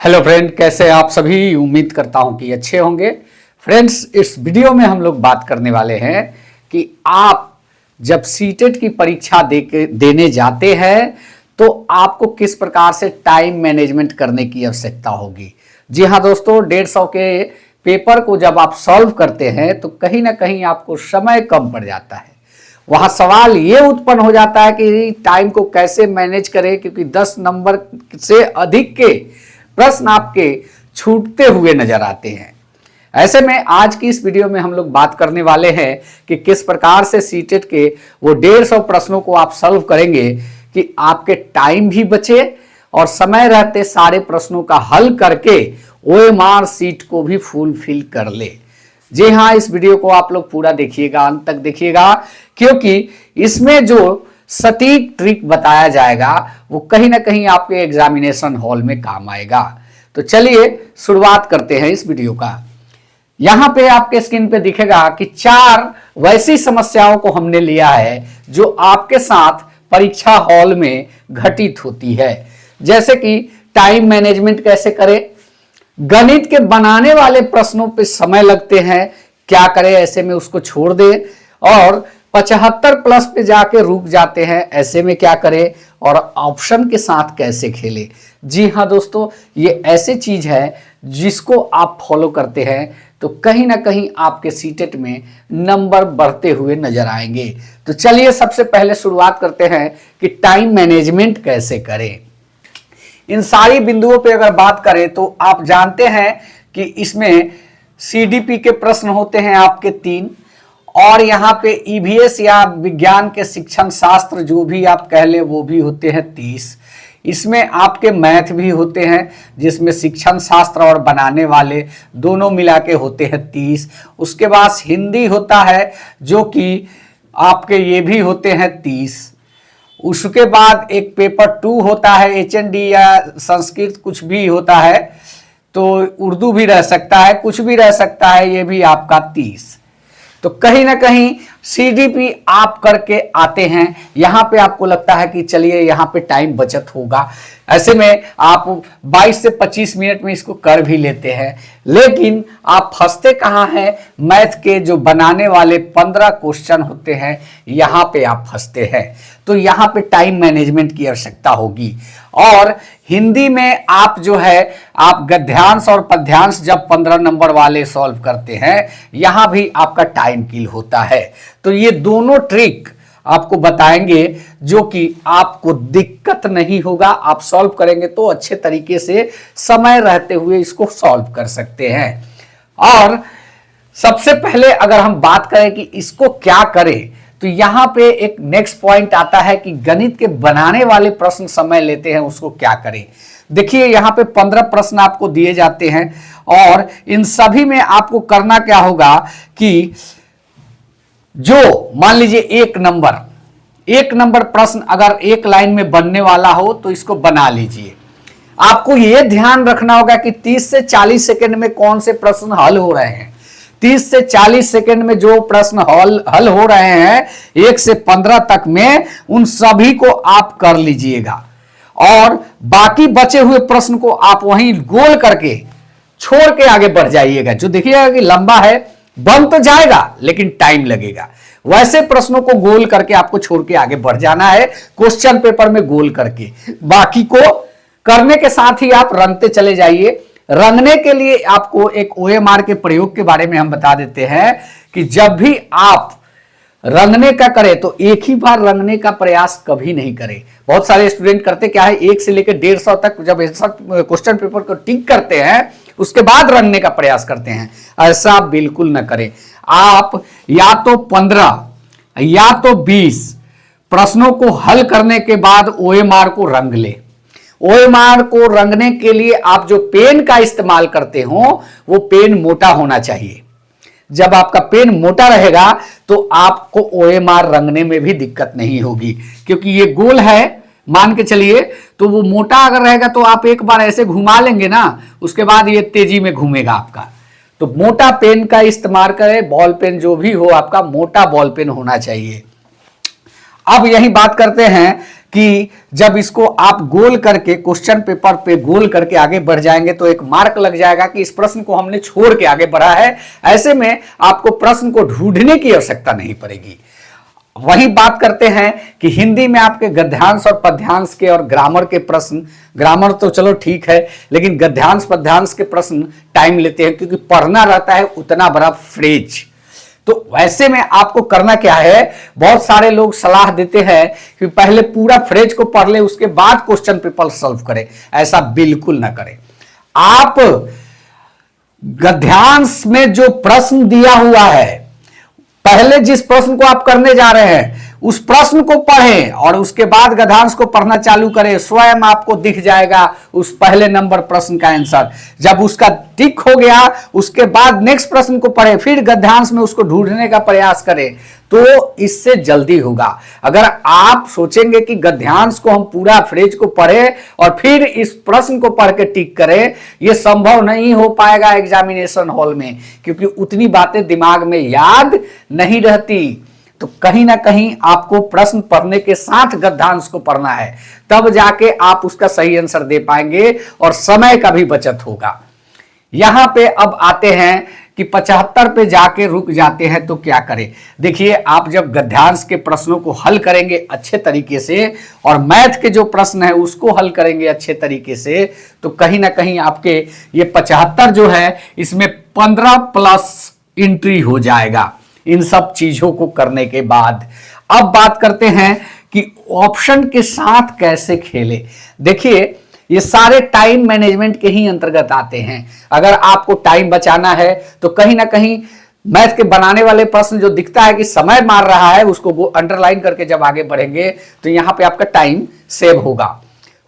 Hello friend, कैसे हैं आप सभी। उम्मीद करता हूं कि अच्छे होंगे। फ्रेंड्स, इस वीडियो में हम लोग बात करने वाले हैं कि आप जब सीटेट की परीक्षा देने जाते हैं तो आपको किस प्रकार से टाइम मैनेजमेंट करने की आवश्यकता होगी। जी हाँ दोस्तों, 150 के पेपर को जब आप सॉल्व करते हैं तो कहीं ना कहीं आपको समय कम पड़ जाता है। वहां सवाल ये उत्पन्न हो जाता है कि टाइम को कैसे मैनेज करें, क्योंकि 10 नंबर से अधिक के प्रश्न आपके छूटते हुए नजर आते हैं। ऐसे में आज की इस वीडियो में हम लोग बात करने वाले हैं कि किस प्रकार से सीटेट के वो 150 प्रश्नों को आप सॉल्व करेंगे कि आपके टाइम भी बचे और समय रहते सारे प्रश्नों का हल करके ओएमआर सीट को भी फुलफिल कर ले। जी हाँ, इस वीडियो को आप लोग पूरा देखिएगा, अंत तक देखिएगा, क्योंकि इसमें जो सटीक ट्रिक बताया जाएगा वो कहीं ना कहीं आपके एग्जामिनेशन हॉल में काम आएगा। तो चलिए शुरुआत करते हैं इस वीडियो का। यहां पे आपके स्क्रीन पे दिखेगा कि 4 वैसी समस्याओं को हमने लिया है जो आपके साथ परीक्षा हॉल में घटित होती है। जैसे कि टाइम मैनेजमेंट कैसे करें, गणित के बनाने वाले प्रश्नों पे समय लगते हैं, क्या करें, ऐसे में उसको छोड़ दें, और 75 प्लस पे जाके रुक जाते हैं, ऐसे में क्या करें, और ऑप्शन के साथ कैसे खेलें। जी हाँ दोस्तों, ये ऐसी चीज है जिसको आप फॉलो करते हैं तो कहीं ना कहीं आपके सीटेट में नंबर बढ़ते हुए नजर आएंगे। तो चलिए सबसे पहले शुरुआत करते हैं कि टाइम मैनेजमेंट कैसे करें। इन सारी बिंदुओं पे अगर बात करें तो आप जानते हैं कि इसमें सीडीपी के प्रश्न होते हैं आपके 3, और यहाँ पे ईवीएस या विज्ञान के शिक्षण शास्त्र जो भी आप कह ले वो भी होते हैं 30। इसमें आपके मैथ भी होते हैं जिसमें शिक्षण शास्त्र और बनाने वाले दोनों मिला के होते हैं 30। उसके बाद हिंदी होता है जो कि आपके ये भी होते हैं 30। उसके बाद एक पेपर 2 होता है एचएनडी या संस्कृत कुछ भी होता है, तो उर्दू भी रह सकता है, कुछ भी रह सकता है, ये भी आपका 30। तो कहीं ना कहीं सीडीपी आप करके आते हैं, यहां पे आपको लगता है कि चलिए यहां पे टाइम बचत होगा, ऐसे में आप 22 से 25 मिनट में इसको कर भी लेते हैं। लेकिन आप फंसते कहां हैं, मैथ के जो बनाने वाले 15 क्वेश्चन होते हैं यहां पे आप फंसते हैं। तो यहां पे टाइम मैनेजमेंट की आवश्यकता होगी। और हिंदी में आप जो है आप गद्यांश और पद्यांश जब 15 नंबर वाले सॉल्व करते हैं यहां भी आपका टाइम किल होता है। तो ये दोनों ट्रिक आपको बताएंगे जो कि आपको दिक्कत नहीं होगा, आप सॉल्व करेंगे तो अच्छे तरीके से समय रहते हुए इसको सॉल्व कर सकते हैं। और सबसे पहले अगर हम बात करें कि इसको क्या करें तो यहां पे एक नेक्स्ट पॉइंट आता है कि गणित के बनाने वाले प्रश्न समय लेते हैं, उसको क्या करें। देखिए यहां पे 15 प्रश्न आपको दिए जाते हैं और इन सभी में आपको करना क्या होगा कि जो मान लीजिए एक नंबर प्रश्न अगर एक लाइन में बनने वाला हो तो इसको बना लीजिए। आपको यह ध्यान रखना होगा कि 30 से 40 सेकंड में कौन से प्रश्न हल हो रहे हैं। 30 से 40 सेकंड में जो प्रश्न हल हो रहे हैं 1 से 15 तक में उन सभी को आप कर लीजिएगा, और बाकी बचे हुए प्रश्न को आप वहीं गोल करके छोड़ के आगे बढ़ जाइएगा। जो देखिएगा कि लंबा है, बन तो जाएगा लेकिन टाइम लगेगा, वैसे प्रश्नों को गोल करके आपको छोड़ के आगे बढ़ जाना है, क्वेश्चन पेपर में गोल करके। बाकी को करने के साथ ही आप रंगते चले जाइए। रंगने के लिए आपको एक ओएमआर के प्रयोग के बारे में हम बता देते हैं कि जब भी आप रंगने का करें तो एक ही बार रंगने का प्रयास कभी नहीं करें। बहुत सारे स्टूडेंट करते क्या है, 1 से लेकर 150 तक जब क्वेश्चन पेपर को टिक करते हैं उसके बाद रंगने का प्रयास करते हैं। ऐसा बिल्कुल न करें। आप या तो 15 या तो 20 प्रश्नों को हल करने के बाद ओएमआर को रंग ले। ओएमआर को रंगने के लिए आप जो पेन का इस्तेमाल करते हो वो पेन मोटा होना चाहिए। जब आपका पेन मोटा रहेगा तो आपको ओएमआर रंगने में भी दिक्कत नहीं होगी, क्योंकि ये गोल है मान के चलिए, तो वो मोटा अगर रहेगा तो आप एक बार ऐसे घुमा लेंगे ना, उसके बाद ये तेजी में घूमेगा आपका। तो मोटा पेन का इस्तेमाल करें, बॉल पेन जो भी हो आपका मोटा बॉल पेन होना चाहिए। अब यही बात करते हैं कि जब इसको आप गोल करके क्वेश्चन पेपर पे गोल करके आगे बढ़ जाएंगे तो एक मार्क लग जाएगा कि इस प्रश्न को हमने छोड़ के आगे बढ़ा है। ऐसे में आपको प्रश्न को ढूंढने की आवश्यकता नहीं पड़ेगी। वही बात करते हैं कि हिंदी में आपके गद्यांश और पद्यांश के और ग्रामर के प्रश्न, ग्रामर तो चलो ठीक है, लेकिन गद्यांश पद्यांश के प्रश्न टाइम लेते हैं क्योंकि पढ़ना रहता है उतना बड़ा फ्रेज। तो वैसे में आपको करना क्या है, बहुत सारे लोग सलाह देते हैं कि पहले पूरा फ्रेज को पढ़ ले उसके बाद क्वेश्चन पेपर सॉल्व करें। ऐसा बिल्कुल ना करें। आप गद्यांश में जो प्रश्न दिया हुआ है, पहले जिस प्रश्न को आप करने जा रहे हैं उस प्रश्न को पढ़ें और उसके बाद गद्यांश को पढ़ना चालू करें। स्वयं आपको दिख जाएगा उस पहले नंबर प्रश्न का आंसर। जब उसका टिक हो गया उसके बाद नेक्स्ट प्रश्न को पढ़ें, फिर गद्यांश में उसको ढूंढने का प्रयास करें, तो इससे जल्दी होगा। अगर आप सोचेंगे कि गद्यांश को हम पूरा फ्रेज को पढ़ें और फिर इस प्रश्न को पढ़ के टिक करें, यह संभव नहीं हो पाएगा एग्जामिनेशन हॉल में, क्योंकि उतनी बातें दिमाग में याद नहीं रहती। तो कहीं ना कहीं आपको प्रश्न पढ़ने के साथ गद्यांश को पढ़ना है, तब जाके आप उसका सही आंसर दे पाएंगे और समय का भी बचत होगा। यहां पे अब आते हैं कि 75 पे जाके रुक जाते हैं तो क्या करें। देखिए, आप जब गद्यांश के प्रश्नों को हल करेंगे अच्छे तरीके से और मैथ के जो प्रश्न है उसको हल करेंगे अच्छे तरीके से, तो कहीं ना कहीं आपके ये 75 जो है इसमें 15 प्लस एंट्री हो जाएगा इन सब चीजों को करने के बाद। अब बात करते हैं कि ऑप्शन के साथ कैसे खेले। देखिए, ये सारे टाइम मैनेजमेंट के ही अंतर्गत आते हैं। अगर आपको टाइम बचाना है तो कहीं ना कहीं मैथ के बनाने वाले प्रश्न जो दिखता है कि समय मार रहा है उसको वो अंडरलाइन करके जब आगे बढ़ेंगे तो यहां पे आपका टाइम सेव होगा।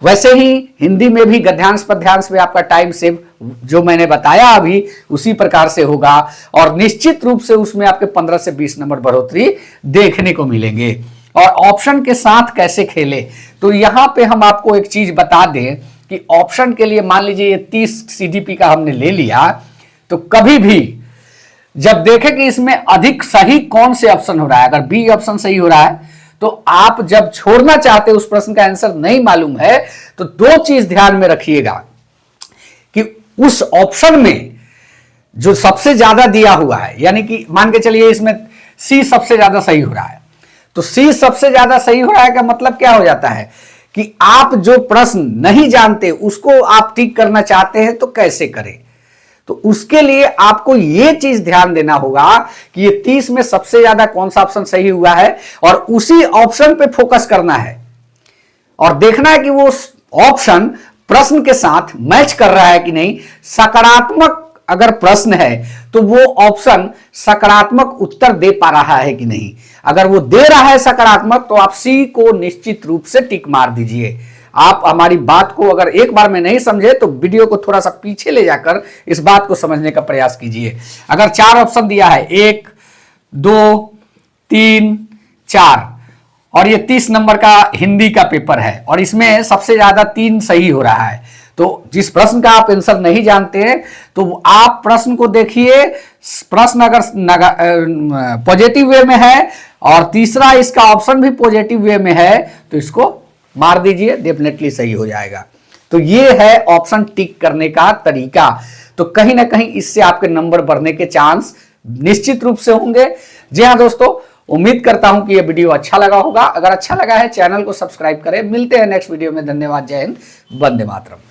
वैसे ही हिंदी में भी गद्यांश पद्यांश में आपका टाइम सेव जो मैंने बताया अभी उसी प्रकार से होगा और निश्चित रूप से उसमें आपके 15 से 20 नंबर बढ़ोतरी देखने को मिलेंगे। और ऑप्शन के साथ कैसे खेले, तो यहां पे हम आपको एक चीज बता दें कि ऑप्शन के लिए मान लीजिए ये 30 सीडीपी का हमने ले लिया, तो कभी भी जब देखें कि इसमें अधिक सही कौन से ऑप्शन हो रहा है, अगर बी ऑप्शन सही हो रहा है तो आप जब छोड़ना चाहते उस प्रश्न का आंसर नहीं मालूम है तो दो चीज ध्यान में रखिएगा कि उस ऑप्शन में जो सबसे ज्यादा दिया हुआ है, यानी कि मान के चलिए इसमें सी सबसे ज्यादा सही हो रहा है, तो सी सबसे ज्यादा सही हो रहा है का मतलब क्या हो जाता है कि आप जो प्रश्न नहीं जानते उसको आप ठीक करना चाहते हैं तो कैसे करें। तो उसके लिए आपको यह चीज ध्यान देना होगा कि ये 30 में सबसे ज्यादा कौन सा ऑप्शन सही हुआ है और उसी ऑप्शन पे फोकस करना है और देखना है कि वो ऑप्शन प्रश्न के साथ मैच कर रहा है कि नहीं। सकारात्मक अगर प्रश्न है तो वो ऑप्शन सकारात्मक उत्तर दे पा रहा है कि नहीं। अगर वो दे रहा है सकारात्मक तो आप सी को निश्चित रूप से टिक मार दीजिए। आप हमारी बात को अगर एक बार में नहीं समझे तो वीडियो को थोड़ा सा पीछे ले जाकर इस बात को समझने का प्रयास कीजिए। अगर 4 ऑप्शन दिया है 1, 2, 3, 4 और ये 30 नंबर का हिंदी का पेपर है और इसमें सबसे ज्यादा 3 सही हो रहा है, तो जिस प्रश्न का आप आंसर नहीं जानते हैं तो आप प्रश्न को देखिए। प्रश्न अगर पॉजिटिव वे में है और तीसरा इसका ऑप्शन भी पॉजिटिव वे में है तो इसको मार दीजिए, डेफिनेटली सही हो जाएगा। तो ये है ऑप्शन टिक करने का तरीका। तो कहीं ना कहीं इससे आपके नंबर बढ़ने के चांस निश्चित रूप से होंगे। जी हाँ दोस्तों, उम्मीद करता हूं कि यह वीडियो अच्छा लगा होगा। अगर अच्छा लगा है चैनल को सब्सक्राइब करें। मिलते हैं नेक्स्ट वीडियो में। धन्यवाद। जय हिंद, वंदे मातरम।